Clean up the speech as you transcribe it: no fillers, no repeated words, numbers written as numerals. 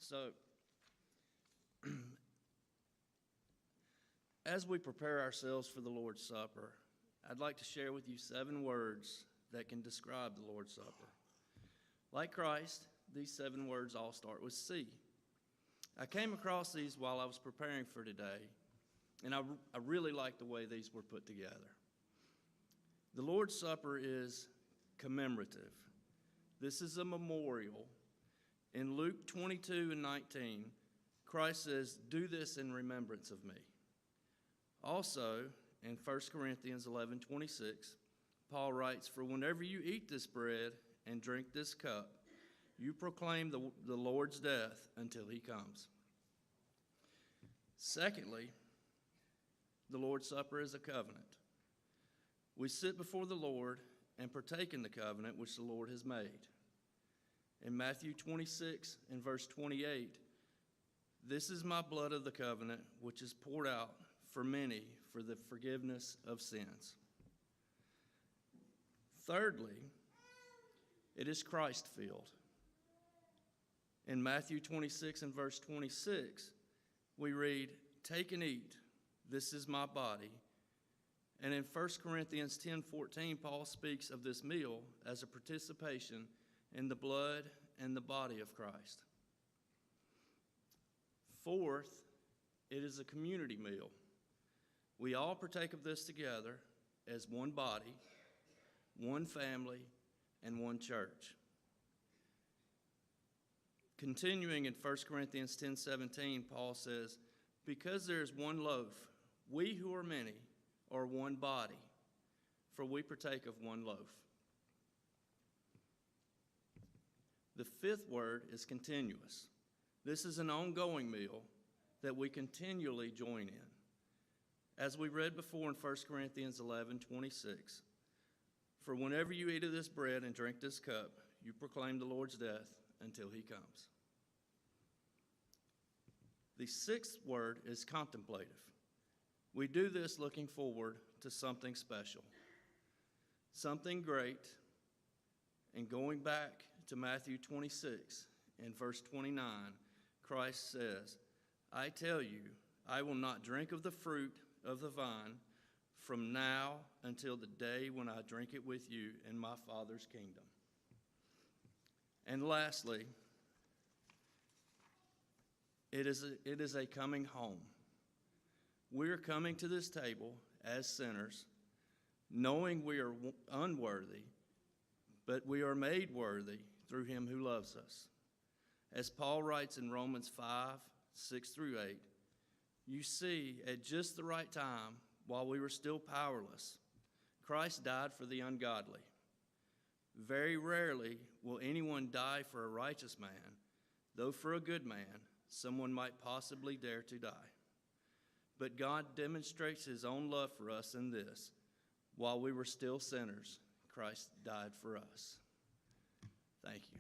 So, as we prepare ourselves for the Lord's Supper, I'd like to share with you 7 words that can describe the Lord's Supper. Like Christ, these 7 words all start with C. I came across these while I was preparing for today, and I really like the way these were put together. The Lord's Supper is commemorative. This is a memorial. In Luke 22:19, Christ says, "Do this in remembrance of me." Also, in 1 Corinthians 11:26, Paul writes, "For whenever you eat this bread and drink this cup, you proclaim the Lord's death until he comes." Secondly, the Lord's Supper is a covenant. We sit before the Lord and partake in the covenant which the Lord has made. In Matthew 26 and verse 28, "This is my blood of the covenant, which is poured out for many for the forgiveness of sins." Thirdly, it is Christ-filled. In Matthew 26 and verse 26, we read, "Take and eat, this is my body." And in 1 Corinthians 10:14, Paul speaks of this meal as a participation in the blood and the body of Christ. Fourth, it is a community meal. We all partake of this together as one body, one family, and one church. Continuing in 1 Corinthians 10:17, Paul says, "Because there is one loaf, we who are many are one body, for we partake of one loaf." The 5th word is continuous. This is an ongoing meal that we continually join in. As we read before in 1 Corinthians 11:26, "For whenever you eat of this bread and drink this cup, you proclaim the Lord's death until he comes." The 6th word is contemplative. We do this looking forward to something special, something great, and going back to Matthew 26 and verse 29, Christ says, "I tell you, I will not drink of the fruit of the vine from now until the day when I drink it with you in my Father's kingdom." And lastly, it is a coming home. We are coming to this table as sinners, knowing we are unworthy, but we are made worthy through him who loves us. As Paul writes in Romans 5:6-8, "You see, at just the right time, while we were still powerless, Christ died for the ungodly. Very rarely will anyone die for a righteous man, though for a good man, someone might possibly dare to die. But God demonstrates his own love for us in this: while we were still sinners, Christ died for us." Thank you.